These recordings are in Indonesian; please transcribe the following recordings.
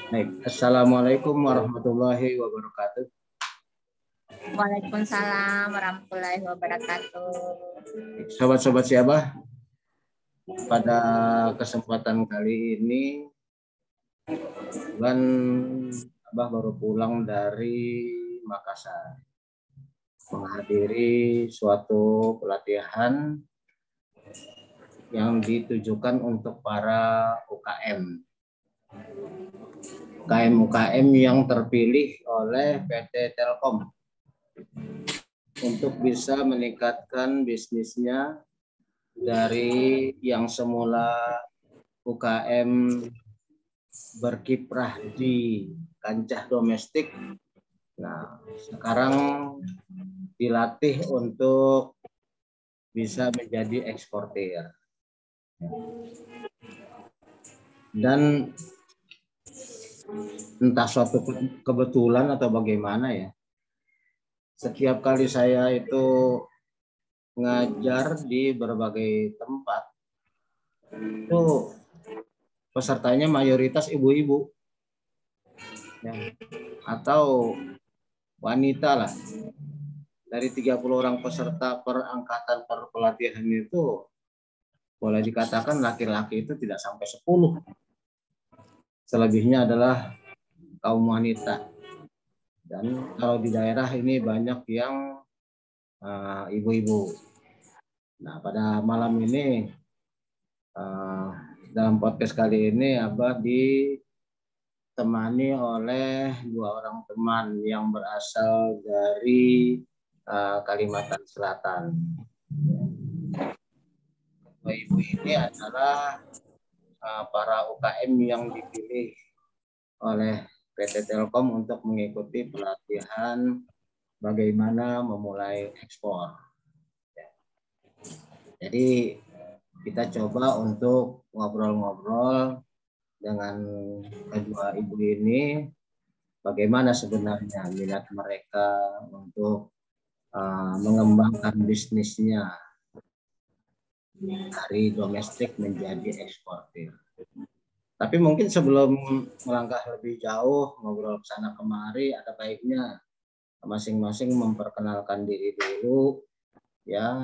Baik, Assalamualaikum warahmatullahi wabarakatuh. Waalaikumsalam warahmatullahi wabarakatuh. Sobat-sobat siapa? Pada kesempatan kali ini, bulan Abah baru pulang dari Makassar, menghadiri suatu pelatihan yang ditujukan untuk para UKM. UKM yang terpilih oleh PT Telkom untuk bisa meningkatkan bisnisnya dari yang semula UKM berkiprah di kancah domestik. Nah, sekarang dilatih untuk bisa menjadi eksportir. Dan entah suatu kebetulan atau bagaimana ya, setiap kali saya itu ngajar di berbagai tempat, itu pesertanya mayoritas ibu-ibu ya, atau wanita lah. Dari 30 orang peserta per angkatan per pelatihan itu, boleh dikatakan laki-laki itu tidak sampai 10. Selebihnya adalah kaum wanita. Dan kalau di daerah ini banyak yang ibu-ibu. Nah, pada malam ini dalam podcast kali ini Abah ditemani oleh 2 orang teman yang berasal dari Kalimantan Selatan. Ibu ini adalah para UKM yang dipilih oleh PT Telkom untuk mengikuti pelatihan bagaimana memulai ekspor. Jadi kita coba untuk ngobrol-ngobrol dengan kedua ibu ini, bagaimana sebenarnya minat mereka untuk mengembangkan bisnisnya dari domestik menjadi eksportir. Tapi mungkin sebelum melangkah lebih jauh, ngobrol sana kemari, ada baiknya masing-masing memperkenalkan diri dulu, ya,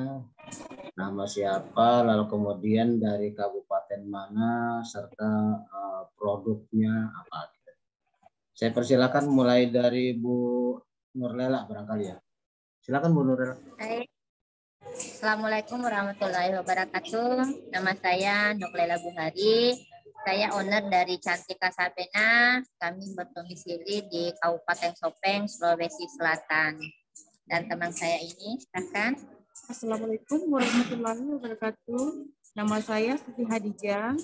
nama siapa, lalu kemudian dari kabupaten mana, serta produknya apa. Saya persilakan mulai dari Bu Nurlela barangkali ya. Silakan Bu Nurlela. Assalamualaikum warahmatullahi wabarakatuh. Nama saya Nurlela Buhari. Saya owner dari Cantika Sabena. Kami berdomisili di Kabupaten Sopeng, Sulawesi Selatan. Dan teman saya ini, silakan. Assalamualaikum warahmatullahi wabarakatuh. Nama saya Siti Hadijah,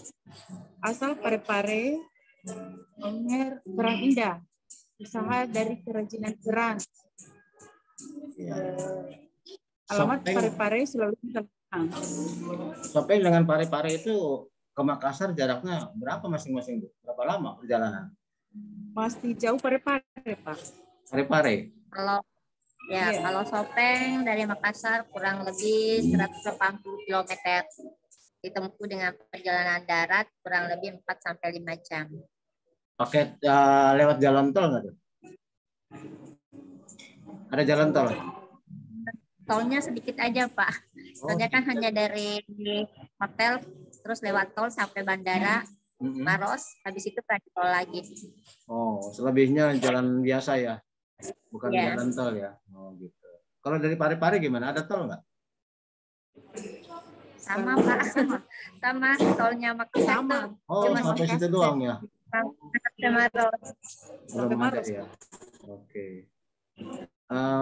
asal Parepare, owner Kerang Indah, usaha dari kerajinan kerang. Alamat Parepare, Sulawesi Selatan. Sopeng dengan Parepare itu ke Makassar jaraknya berapa masing-masing? Berapa lama perjalanan? Masih jauh Parepare, Pak. Parepare. Kalau Sopeng dari Makassar kurang lebih 180 km. Ditempuh dengan perjalanan darat kurang lebih 4-5 jam. Pakai lewat jalan tol nggak tuh? Ada jalan tol? Tolnya sedikit aja, Pak. Soalnya kan hanya dari hotel terus lewat tol sampai bandara Maros, habis itu kan tol lagi. Oh, selebihnya jalan biasa ya? Bukan jalan tol ya? Oh gitu. Kalau dari Parepare gimana? Ada tol nggak? Sama, Pak. Sama tolnya Makassar tuh. Oh, sampai situ doang ya? Sampai Maros. Belum ada ya? Oke.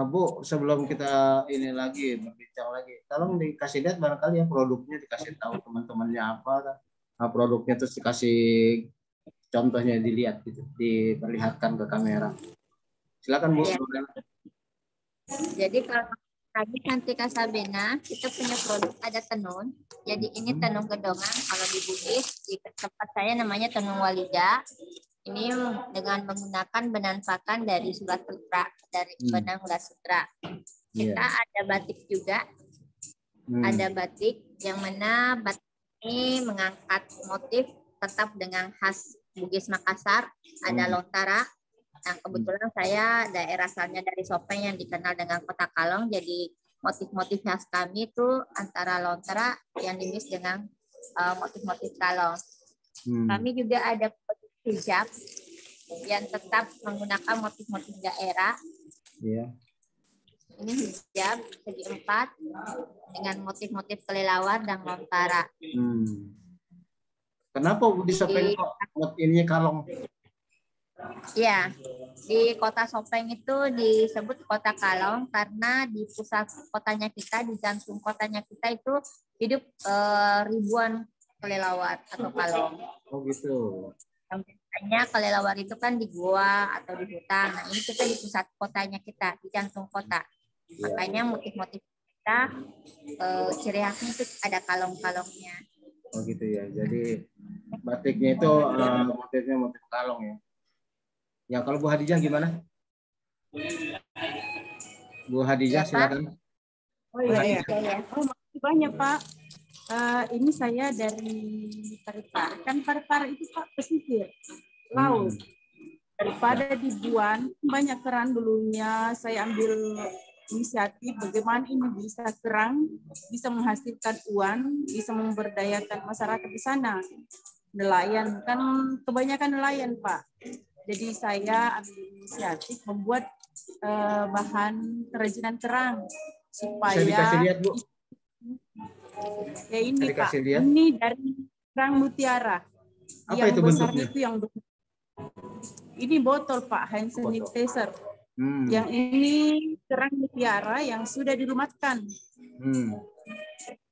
Bu, sebelum kita ini lagi berbincang lagi, tolong dikasih lihat barangkali ya produknya, dikasih tahu teman-temannya apa, produknya terus dikasih contohnya dilihat gitu, diperlihatkan ke kamera. Silakan Bu. Ya. Jadi kalau kami Cantika Sabena itu punya produk ada tenun. Jadi ini tenun gedongan. Kalau di Bugis di tempat saya namanya tenun walida. Ini dengan menggunakan benang pakan dari Surat Sutra, dari benang ulat sutra. Kita ada batik juga. Ada batik yang mana batik ini mengangkat motif tetap dengan khas Bugis Makassar, ada lontara. Nah, kebetulan saya daerah asalnya dari Sopeng yang dikenal dengan Kota Kalong, jadi motif-motif khas kami itu antara lontara yang dimis dengan motif-motif Kalong. Kami juga ada hijab yang tetap menggunakan motif-motif daerah. Iya. Ini hijab segi 4 dengan motif-motif kelelawar dan lontara. Kenapa di Sopeng kok ini Kalong? Ya, di Kota Sopeng itu disebut Kota Kalong karena di pusat kotanya kita, di jantung kotanya kita itu hidup ribuan kelelawar atau kalong. Oh gitu. Biasanya kelelawar itu kan di gua atau di hutan. Nah, ini kita di pusat kotanya kita, di jantung kota. Makanya motif-motif kita ciri khasnya itu ada kalong-kalongnya. Oh gitu ya. Jadi batiknya itu motifnya motif kalong ya. Ya kalau Bu Hadijah gimana? Bu Hadijah Ya, silakan. Oh iya. Oh, makasih banyak Pak. Ini saya dari Parepare. Kan Parepare itu Pak pesisir laut. Daripada dibuat banyak kerang dulunya, saya ambil inisiatif bagaimana ini bisa kerang, bisa menghasilkan uang, bisa memberdayakan masyarakat di sana. Nelayan kan kebanyakan nelayan Pak. Jadi saya ambil inisiatif membuat bahan kerajinan kerang supaya Bisa dikasih lihat Bu. Ya ini Pak, lihat. ini dari kerang mutiara. Apa yang itu besar bentuknya? Itu yang ini botol Pak, hand sanitizer. Yang ini kerang mutiara yang sudah dilumatkan.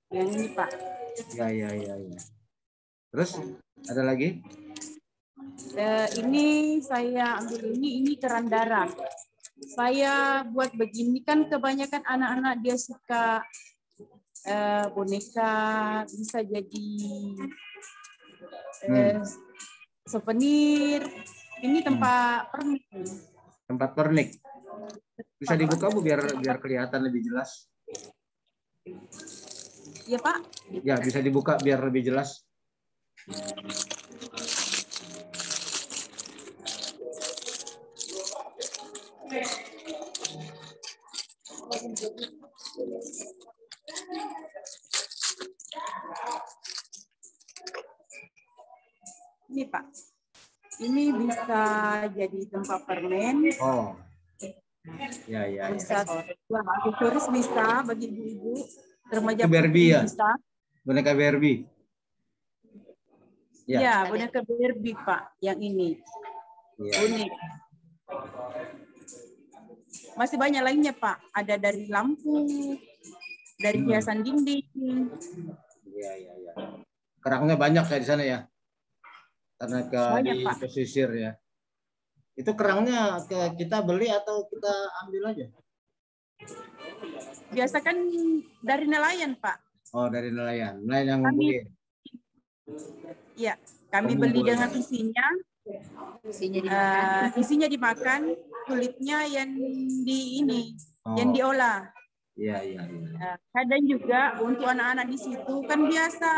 Yang ini Pak. Ya. Terus ada lagi? Ini saya ambil ini keran darah. Saya buat begini kan kebanyakan anak-anak dia suka boneka, bisa jadi souvenir. Ini tempat pernik. Tempat pernik. Bisa dibuka Bu biar kelihatan lebih jelas. Iya Pak. Ya bisa dibuka biar lebih jelas. Ini Pak, ini bisa jadi tempat permen. Oh, ya. Bisa aksesoris bisa bagi ibu-ibu, remaja Barbie ya? bisa. Boneka Barbie. Ya, boneka Barbie Pak, yang ini. Ya. Unik. Masih banyak lainnya Pak, ada dari lampu, dari hiasan dinding. Iya. Kerangnya banyak ya di sana ya? Karena di pesisir ya. Itu kerangnya kita beli atau kita ambil aja? Biasa kan dari nelayan Pak. Oh dari nelayan. Nelayan yang ngumpulin. Iya, kami beli dengan isinya. Isinya dimakan, kulitnya yang yang diolah. Iya. Kadang juga untuk anak-anak di situ kan biasa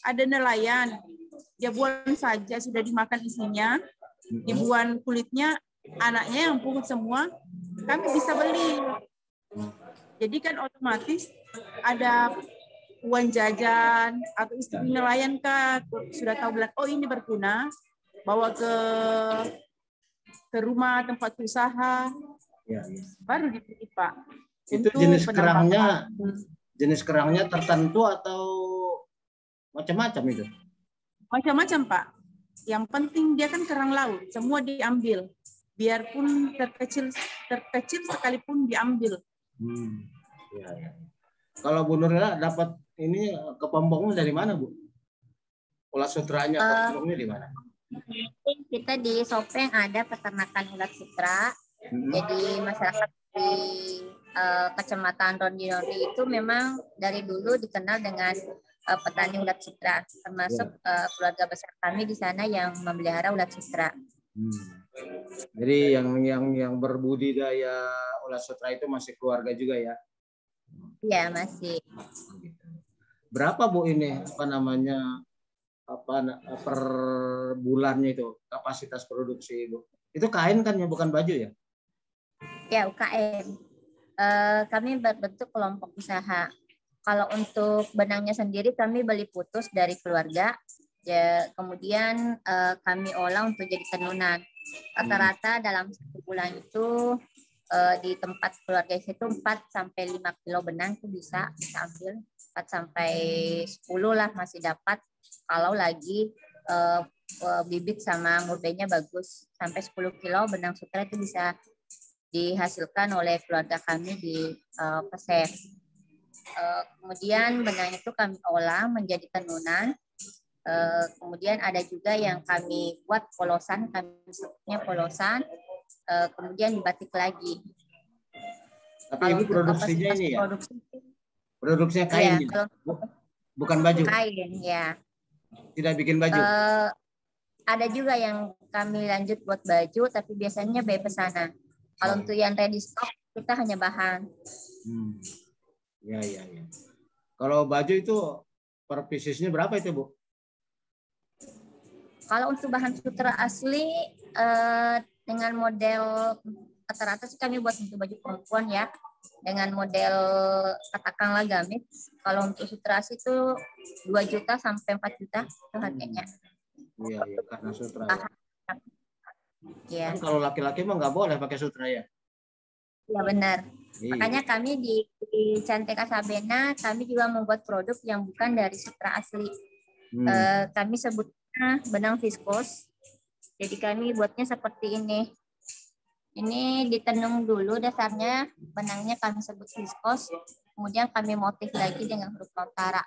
ada nelayan. Dia buang saja sudah dimakan isinya, dibuang kulitnya, anaknya yang pungut semua, kami bisa beli. Jadi kan otomatis ada uang jajan atau istri nelayan kan sudah tahu bilang oh ini berguna, bawa ke rumah tempat usaha, baru dibeli Pak. Itu jenis kerangnya tertentu atau macam-macam itu? Macam-macam Pak. Yang penting dia kan kerang laut, semua diambil. Biarpun terkecil sekalipun diambil. Ya. Kalau Bu Nurila dapat ini kepompongnya dari mana Bu? Ulat sutranya kepompongnya di mana? Kita di Sopeng ada peternakan ulat sutra. Jadi masyarakat di Kecamatan Rondi itu memang dari dulu dikenal dengan petani ulat sutra, termasuk keluarga besar kami di sana yang memelihara ulat sutra. Jadi yang berbudidaya ulat sutra itu masih keluarga juga ya? Iya masih. Berapa Bu ini per bulannya itu kapasitas produksi Bu? Itu kain kan ya, bukan baju ya? Ya, UKM. Kami berbentuk kelompok usaha. Kalau untuk benangnya sendiri kami beli putus dari keluarga, ya, kemudian kami olah untuk jadi tenunan. Rata-rata dalam 1 bulan itu di tempat keluarga itu 4 sampai 5 kilo benang itu bisa ambil, 4 sampai 10 lah masih dapat kalau lagi bibit sama murbenya bagus. Sampai 10 kilo benang sutra itu bisa dihasilkan oleh keluarga kami di Pesep. Kemudian benang itu kami olah menjadi tenunan. Kemudian ada juga yang kami buat polosan, kami sebutnya polosan. Kemudian dibatik lagi. Tapi Kalau Ibu untuk produksinya kapasitas ini ya? produksi, Produksinya ya, kain ya? kalau Bukan baju? kain ya. Tidak bikin baju? Ada juga yang kami lanjut buat baju, tapi biasanya by pesanan. Kalau untuk yang ready stock, kita hanya bahan. Ya. Kalau baju itu per piecesnya berapa itu Bu? Kalau untuk bahan sutra asli dengan model rata-rata sih kami buat untuk baju perempuan ya, dengan model katakanlah gamis. Kalau untuk sutra asli itu 2 juta sampai 4 juta itu harganya. Iya, karena sutra. Ya. Kan kalau laki-laki mah nggak boleh pakai sutra ya? Ya benar. Iya. Makanya kami di Cantika Sabena kami juga membuat produk yang bukan dari sutra asli. Kami sebutnya benang viskos. Jadi kami buatnya seperti ini. Ini ditenung dulu dasarnya, benangnya kami sebut viskos. Kemudian kami motif lagi dengan huruf notara.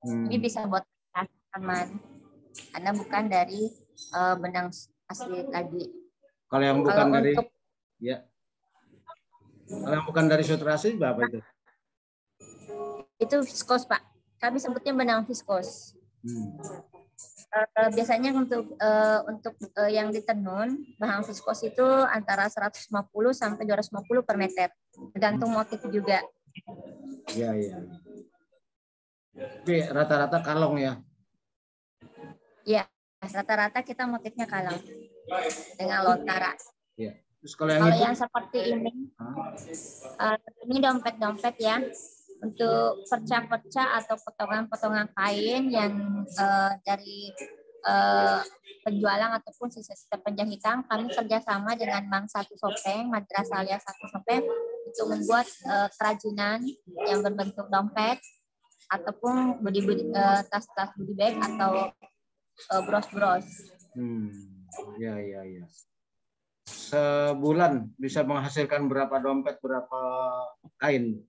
Ini bisa buat aman, karena bukan dari benang asli lagi. Kalau yang bukan dari ya. Kalau yang bukan dari sutra asli berapa itu? Itu viskos, Pak. Kami sebutnya benang viskos. Biasanya untuk yang ditenun, bahan viskos itu antara 150 sampai 250 per meter. Tergantung motif juga. Iya. Tapi rata-rata kalong ya? Iya, rata-rata kita motifnya kalong dengan lontara. Iya. Terus kalau yang seperti ini dompet-dompet ya, untuk perca-perca atau potongan-potongan kain yang dari penjualan ataupun sisa-sisa penjahitan, kami kerjasama dengan Mang Satu Sopeng, Madrasah Alia Satu Sopeng, untuk membuat kerajinan yang berbentuk dompet ataupun tas-tas body bag atau bros-bros. Iya. Sebulan bisa menghasilkan berapa dompet, berapa kain?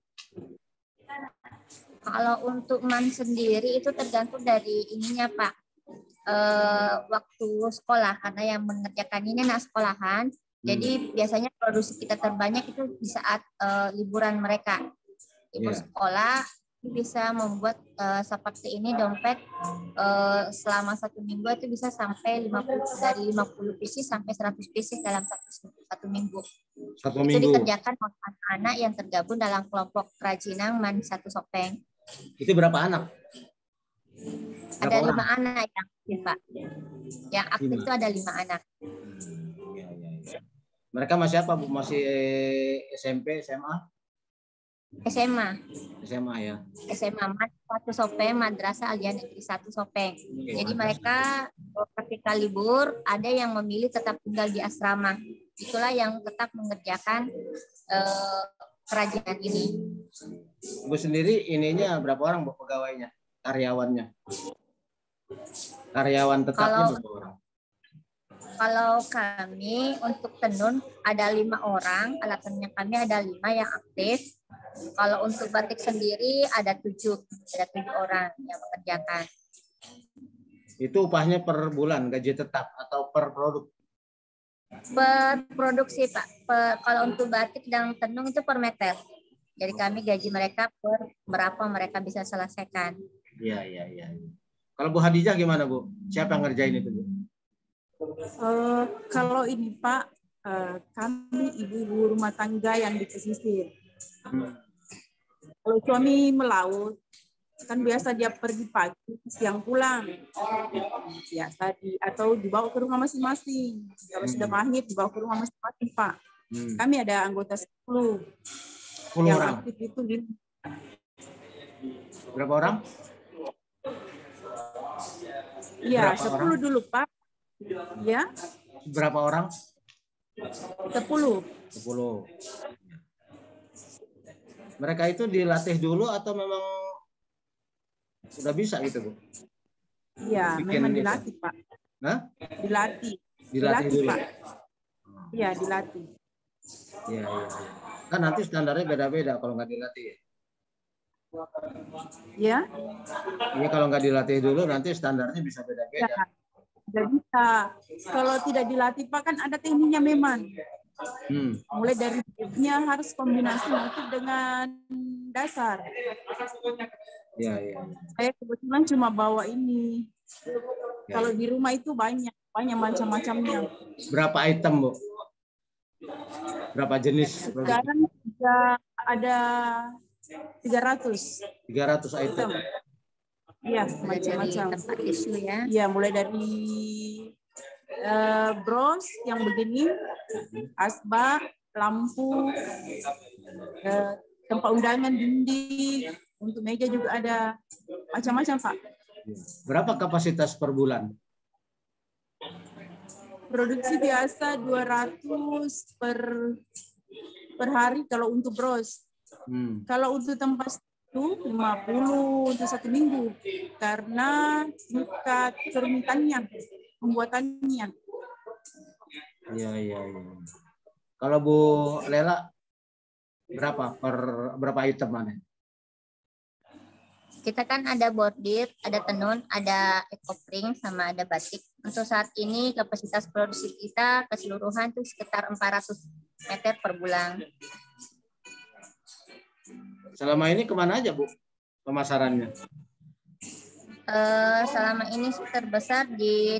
Kalau untuk man sendiri itu tergantung dari ininya Pak, waktu sekolah, karena yang mengerjakan ini anak sekolahan. Jadi biasanya produksi kita terbanyak itu di saat liburan mereka. Libur sekolah bisa membuat seperti ini dompet selama 1 minggu itu bisa sampai 50 pieces sampai 100 pieces dalam satu minggu. Itu dikerjakan oleh anak-anak yang tergabung dalam kelompok kerajinan Man Satu Sopeng. Itu berapa anak? Ada 5 anak yang aktif, Pak. Yang aktif itu ada 5 anak. Ya. Mereka masih apa Bu? Masih SMP, SMA? SMA ya. SMA Satu Sopeng, Madrasah Alia Negeri Satu Sopeng. Jadi mereka ketika libur ada yang memilih tetap tinggal di asrama. Itulah yang tetap mengerjakan kerajinan ini. Bu sendiri ininya berapa orang Bu pegawainya, karyawannya? Karyawan tetapnya berapa orang? Kalau kami untuk tenun ada 5 orang, alasannya kami ada 5 yang aktif. Kalau untuk batik sendiri ada 7 orang yang mengerjakan. Itu upahnya per bulan, gaji tetap atau per produk? Per produksi Pak. Kalau untuk batik dan tenun itu per meter. Jadi kami gaji mereka per berapa mereka bisa selesaikan. Iya. Kalau Bu Hadijah gimana Bu? Siapa yang ngerjain itu Bu? Kalau ini Pak, kami ibu-ibu rumah tangga yang di pesisir. Kalau suami melaut, kan biasa dia pergi pagi, siang pulang. Biasa atau dibawa ke rumah masing-masing. Kalau sudah mahir dibawa ke rumah masing-masing, Pak. Kami ada anggota 10 yang orang. aktif itu. Berapa orang? Iya, 10 orang? dulu, Pak. Ya. Berapa orang? 10. Mereka itu dilatih dulu atau memang sudah bisa gitu, Bu? Iya, memang dilatih, Pak. Hah? Dilatih dulu, Pak. Iya, dilatih. Iya. Kan nanti standarnya beda-beda kalau nggak dilatih. Ya. Iya, kalau nggak dilatih dulu nanti standarnya bisa beda-beda. Ya. Tidak bisa. Kalau tidak dilatih, Pak, kan ada tekniknya memang. Mulai dari motifnya harus kombinasi motif dengan dasar. Iya. Saya kebetulan cuma bawa ini. Ya. Kalau di rumah itu banyak macam-macamnya. Berapa item, Bu? Berapa jenis? Sekarang ada 300. 300 item. Iya, macam-macam. Tempat tisu ya. Iya, mulai dari bros yang begini, asbak, lampu, tempat undangan, dinding, untuk meja juga ada macam-macam, Pak. Berapa kapasitas per bulan? Produksi biasa 200 per hari kalau untuk bros. Kalau untuk tempat itu 50 untuk 1 minggu karena tingkat kerumitannya, pembuatannya. Iya. Kalau Bu Lela berapa item mana? Kita kan ada bordir, ada tenun, ada ekopring, sama ada batik. Untuk saat ini kapasitas produksi kita keseluruhan itu sekitar 400 meter per bulan. Selama ini kemana aja, Bu, pemasarannya? Selama ini terbesar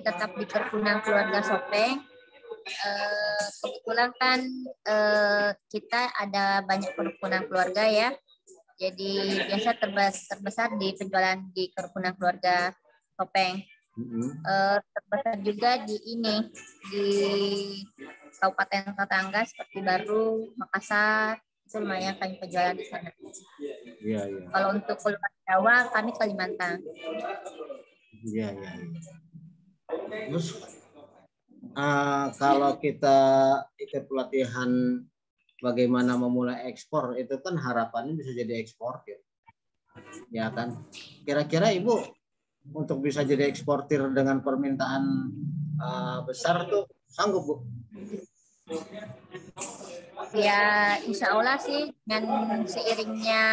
tetap di Perkebunan Keluarga Sopeng. Kebetulan kan kita ada banyak perkebunan keluarga ya. Jadi biasa terbesar di penjualan di Perkebunan Keluarga Sopeng. Terbesar juga di kabupaten tetangga seperti Baru, Makassar, itu lumayan kami penjualan di sana. Iya. Kalau untuk keluar Jawa kami Kalimantan. Iya. Terus kalau kita ikut pelatihan bagaimana memulai ekspor, itu kan harapannya bisa jadi eksportir, ya kan? Kira-kira Ibu untuk bisa jadi eksportir dengan permintaan besar tuh sanggup, Bu? Ya, insya Allah sih dengan seiringnya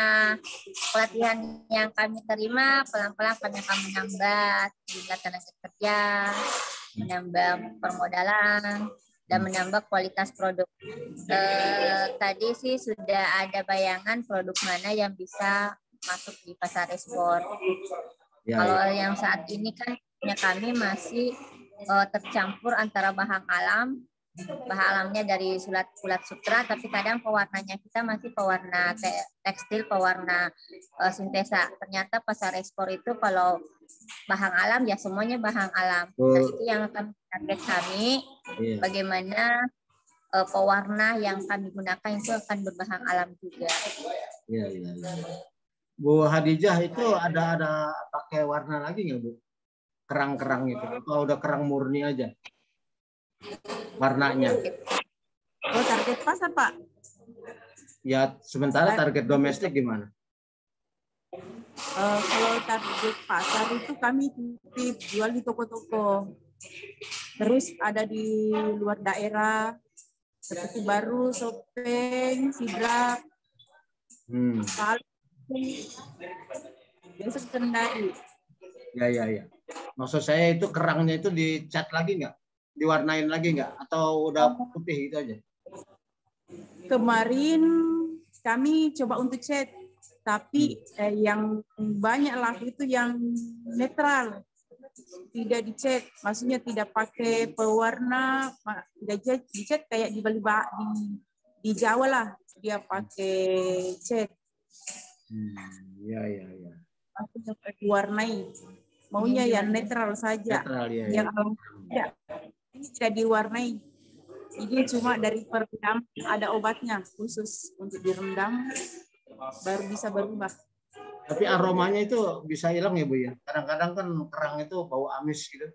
pelatihan yang kami terima, pelan-pelan kami akan menambah jumlah tenaga kerja, menambah permodalan, dan menambah kualitas produk. Tadi sih sudah ada bayangan produk mana yang bisa masuk di pasar ekspor. Kalau yang saat ini kan kami masih tercampur antara bahan alamnya dari kulat sutra, tapi kadang pewarnanya kita masih pewarna tekstil, pewarna sintesa. Ternyata pasar ekspor itu kalau bahan alam ya semuanya bahan alam. Nah, itu yang target kami, bagaimana pewarna yang kami gunakan itu akan berbahan alam juga. Iya. Bu Hadijah itu ada pakai warna lagi nggak, Bu? Kerang-kerang itu atau udah kerang murni aja warnanya? Oh, target pasar, Pak? Ya, sementara target domestik gimana? Kalau target pasar itu kami titip jual di toko-toko. Terus ada di luar daerah seperti Baru, Sopeng, Sidrap, biasa Kendari. Ya. Maksud saya itu kerangnya itu dicat lagi nggak? Diwarnain lagi nggak? Atau udah putih gitu aja? Kemarin kami coba untuk cat, tapi yang banyak lah itu yang netral, tidak dicat, maksudnya tidak pakai pewarna, tidak dicat kayak di Bali, di Jawa lah dia pakai cat. Ya. aku yang diwarnai. Maunya Ini yang diwarnai. netral saja. Netral ya. Yang ya, ini tidak diwarnai. Ini cuma dari perendam, ada obatnya khusus untuk direndam, baru bisa berubah. Tapi aromanya itu bisa hilang ya Bu ya. Kadang-kadang kan kerang itu bau amis gitu.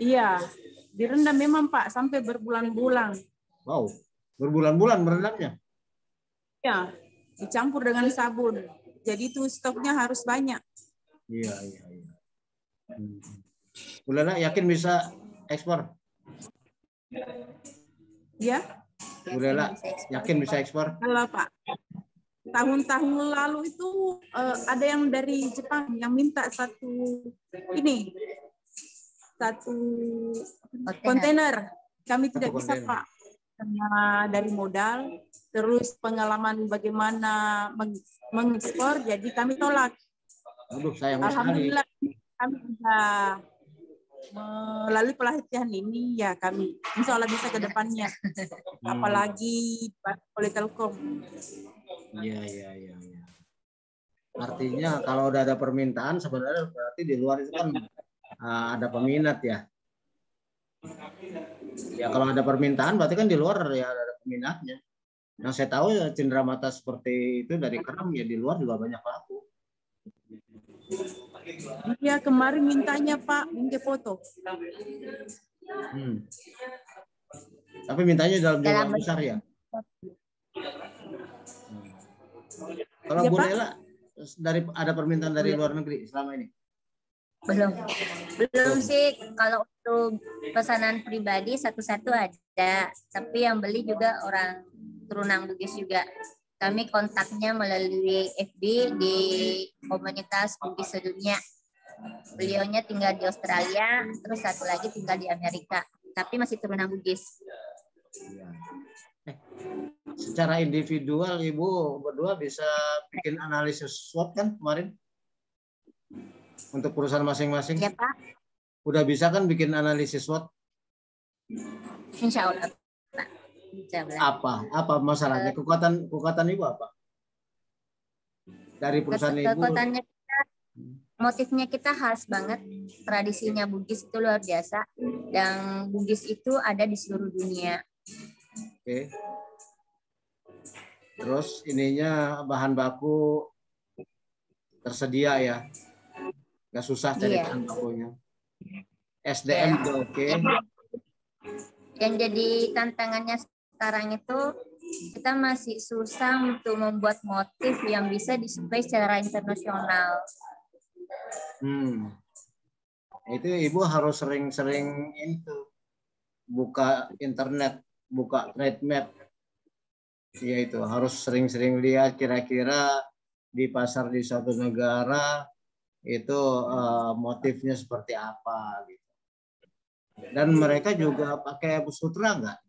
Iya, direndam memang Pak sampai berbulan-bulan. Wow, berbulan-bulan merendamnya. Ya, dicampur dengan sabun. Jadi itu stoknya harus banyak. Iya. Bu Lela yakin bisa ekspor? Ya, Bu Lela yakin bisa ekspor? kalau Pak. Tahun-tahun lalu itu ada yang dari Jepang yang minta satu kontainer. Kami tidak bisa kontainer. Pak, karena dari modal, terus pengalaman bagaimana mengekspor, jadi kami tolak. Aduh, sayang sekali. Alhamdulillah kami sudah melalui pelatihan ini, ya kami insya Allah bisa ke depannya. Apalagi oleh Telkom. Iya. Artinya kalau udah ada permintaan sebenarnya berarti di luar itu kan ada peminat ya. Ya kalau ada permintaan berarti kan di luar ya ada peminatnya. Yang saya tahu ya cenderamata seperti itu dari kerang ya di luar juga banyak laku. Iya kemarin mintanya Pak bingkai foto. Tapi mintanya dalam jumlah besar ya. Kalau Ya, Bu Pak? Lela dari ada permintaan dari luar negeri selama ini? Belum sih. Kalau untuk pesanan pribadi satu-satu ada, tapi yang beli juga orang turunan Bugis juga. Kami kontaknya melalui FB di komunitas Bugis sedunia. Beliaunya tinggal di Australia, terus satu lagi tinggal di Amerika, tapi masih turunan Bugis. Secara individual Ibu berdua bisa bikin analisis SWOT kan kemarin? Untuk perusahaan masing-masing? Ya Pak. Udah bisa kan bikin analisis SWOT? Insya Allah Pak. Apa masalahnya? Kekuatan Ibu apa? Dari perusahaan Ibu? Kekuatannya motifnya kita khas banget, tradisinya Bugis itu luar biasa, dan Bugis itu ada di seluruh dunia. Oke. Terus ininya bahan baku tersedia ya, nggak susah cari bahan bakunya. SDM juga oke. Yang jadi tantangannya sekarang itu kita masih susah untuk membuat motif yang bisa disuplai secara internasional. Itu Ibu harus sering-sering itu buka internet, buka trade map. Ya itu harus sering-sering lihat kira-kira di pasar di suatu negara itu motifnya seperti apa gitu. Dan mereka juga pakai sutra nggak?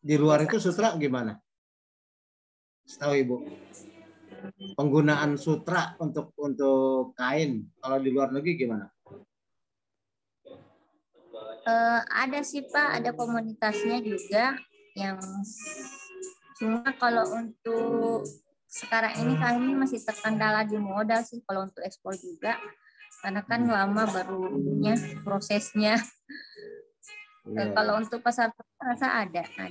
Di luar itu sutra gimana? Setahu Ibu? Penggunaan sutra untuk kain kalau di luar negeri gimana? Ada sih Pak, ada komunitasnya juga yang cuma kalau untuk sekarang ini kami masih terkendala di modal sih kalau untuk ekspor juga, karena kan lama barunya prosesnya. Kalau untuk pasar rasa ada Pak,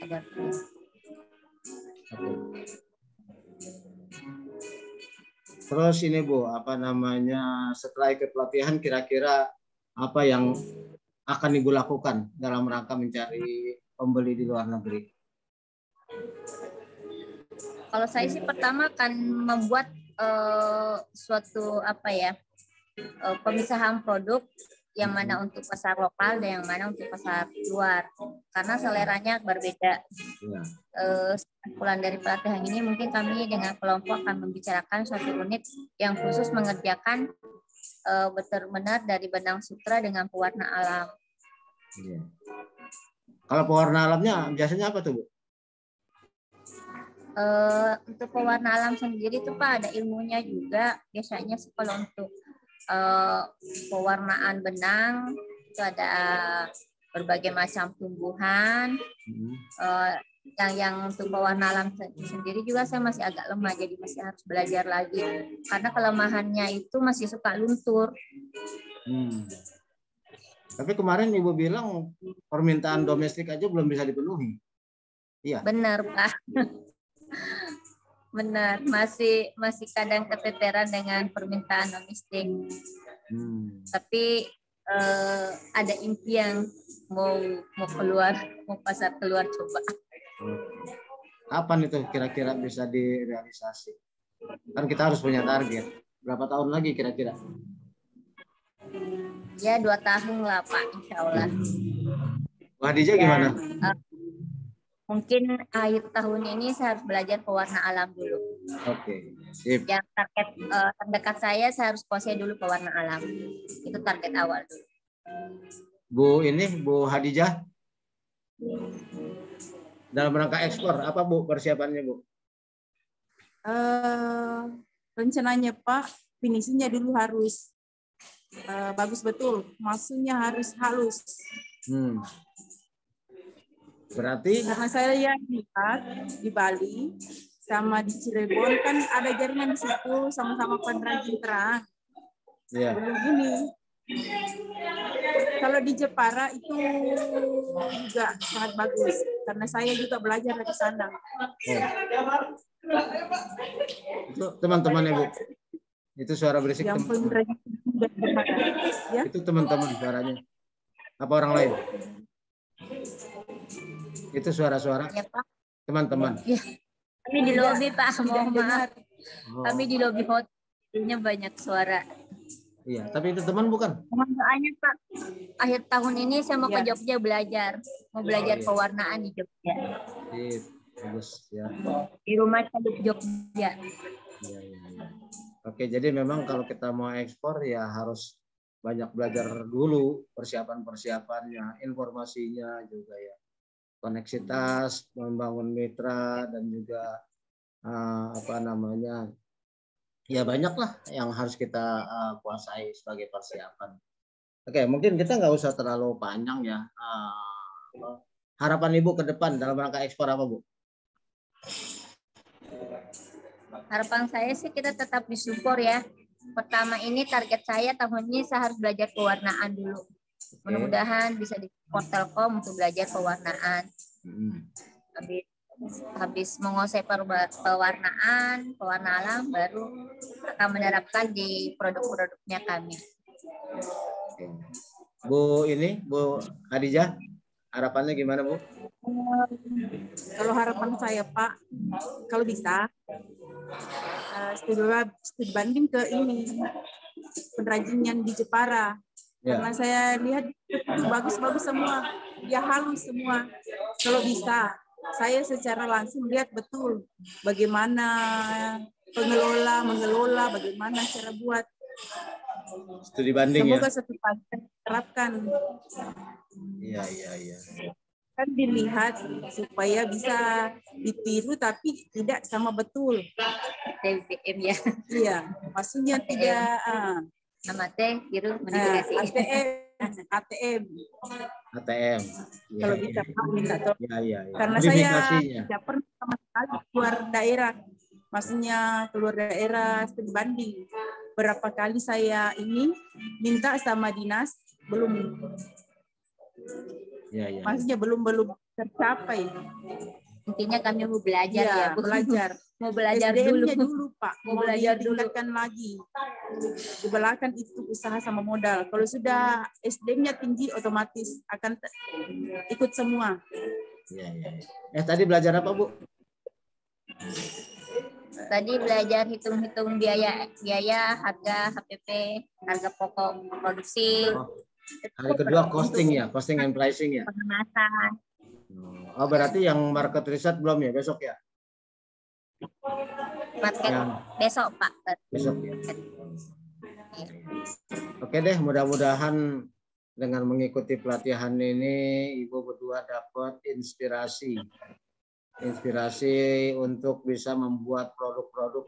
ada. Terus ini Bu, apa namanya, setelah ikut pelatihan kira-kira apa yang akan Ibu lakukan dalam rangka mencari pembeli di luar negeri? Kalau saya sih pertama akan membuat suatu pemisahan produk yang mana untuk pasar lokal dan yang mana untuk pasar luar, karena seleranya berbeda. Sebulan dari pelatihan ini mungkin kami dengan kelompok akan membicarakan suatu unit yang khusus mengerjakan benar-benar dari benang sutra dengan pewarna alam. Kalau pewarna alamnya biasanya apa tuh Bu? Untuk pewarna alam sendiri itu Pak ada ilmunya juga. Biasanya sih kalau untuk pewarnaan benang itu ada berbagai macam tumbuhan, yang untuk pewarna alam sendiri juga saya masih agak lemah, jadi masih harus belajar lagi karena kelemahannya itu masih suka luntur. Tapi kemarin Ibu bilang permintaan domestik aja belum bisa dipenuhi. Iya. Benar, Pak. Benar, masih kadang keteteran dengan permintaan domestik. Tapi ada impian mau keluar, mau pasar keluar coba. Kapan itu kira-kira bisa direalisasi? Kan kita harus punya target. Berapa tahun lagi kira-kira? Ya 2 tahun lah Pak, insya Allah. Wah, Hadijah gimana? Mungkin akhir tahun ini saya harus belajar pewarna alam dulu. Oke, sip. Yang target terdekat saya harus kuasai dulu pewarna alam. Itu target awal dulu. Bu Hadijah, dalam rangka ekspor apa Bu persiapannya Bu? Rencananya Pak, finishingnya dulu harus bagus betul, maksudnya harus halus. Berarti karena saya lihat di Bali sama di Cirebon kan ada jaringan di situ sama-sama pengrajin terang. Iya. Belum ini. Kalau di Jepara itu juga sangat bagus karena saya juga belajar dari sana. Itu teman-teman Bu. Itu suara berisik yang teman-teman. Ya? Itu teman-teman suaranya. Apa orang lain? Itu suara-suara ya, Pak. Teman-teman. Ya. Kami di lobi Pak, mohon maaf. Kami di lobi hotelnya banyak suara. Iya, tapi itu teman bukan? Mohon doanya Pak. Akhir tahun ini saya mau ke Jogja belajar. Mau belajar pewarnaan di Jogja. Bagus ya. Di rumah saya di Jogja. Iya. Oke, jadi memang kalau kita mau ekspor ya harus banyak belajar dulu persiapan-persiapannya, informasinya juga ya. Koneksitas, membangun mitra dan juga ya banyaklah yang harus kita kuasai sebagai persiapan. Oke, mungkin kita nggak usah terlalu panjang ya. Harapan Ibu ke depan dalam rangka ekspor apa Bu? Harapan saya sih kita tetap disupport ya. Pertama ini target saya tahun ini saya harus belajar pewarnaan dulu. Mudah-mudahan bisa di support Telkom untuk belajar pewarnaan. Habis menguasai pewarna alam baru akan menerapkan di produk-produknya kami. Bu Hadijah, harapannya gimana Bu? Kalau harapan saya Pak, kalau bisa studi banding ke ini pengrajin yang di Jepara. Karena saya lihat itu bagus-bagus semua, dia halus semua. Kalau bisa, saya secara langsung lihat betul bagaimana mengelola, bagaimana cara buat. Studi banding. Semoga satu pagi terapkan. Iya. Kan dilihat supaya bisa ditiru tapi tidak sama betul. TBM ya. Iya, maksudnya tidak sama teh tiru modifikasi. ATM. Ya, kalau bisa minta tolong. Ya. Karena saya tidak pernah sama sekali keluar daerah. Maksudnya keluar daerah studi banding. Berapa kali saya ini minta sama dinas belum. Ya. Maksudnya belum tercapai. Intinya kami mau belajar ya Bu. Belajar. Mau belajar dulu Pak. Mau belajar dulu. Lagi. Di belakang itu usaha sama modal. Kalau sudah SDM-nya tinggi otomatis akan ikut semua. Iya. Tadi belajar apa Bu? Tadi belajar hitung-hitung biaya, harga HPP, harga pokok produksi. Hari kedua costing and pricing ya. Pengemasan. Berarti yang market research belum ya, besok ya? Market besok Pak. Besok ya. Oke deh, mudah-mudahan dengan mengikuti pelatihan ini Ibu berdua dapat inspirasi untuk bisa membuat produk-produk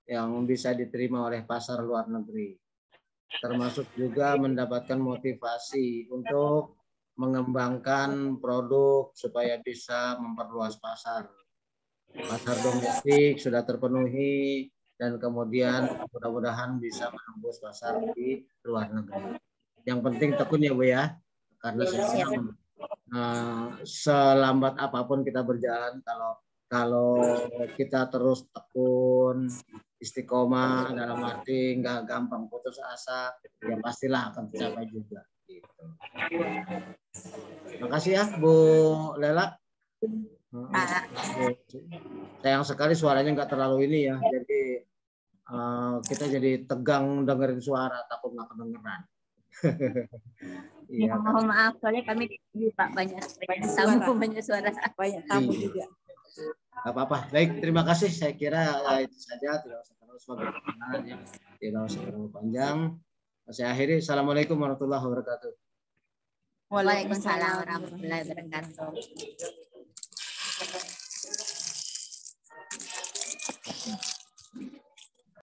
yang bisa diterima oleh pasar luar negeri. Termasuk juga mendapatkan motivasi untuk mengembangkan produk supaya bisa memperluas pasar. Pasar domestik sudah terpenuhi dan kemudian mudah-mudahan bisa menembus pasar di luar negeri. Yang penting tekun ya Bu ya, karena sekarang selambat apapun kita berjalan, kalau kita terus tekun, istiqomah dalam arti nggak gampang putus asa, ya pastilah akan tercapai juga. Gitu. Makasih ya Bu Lela. Sayang sekali suaranya nggak terlalu ini ya, jadi kita jadi tegang dengerin suara, takut nggak kedengeran. Iya, mohon maaf soalnya kami di Pak banyak tamu, banyak suara, banyak tamu juga. Gak apa-apa. Baik, terima kasih. Saya kira itu saja. Tidak usah terlalu bagaimana ya. Tidak usah terlalu panjang. Saya akhiri. Assalamualaikum warahmatullahi wabarakatuh. Waalaikumsalam warahmatullahi wabarakatuh.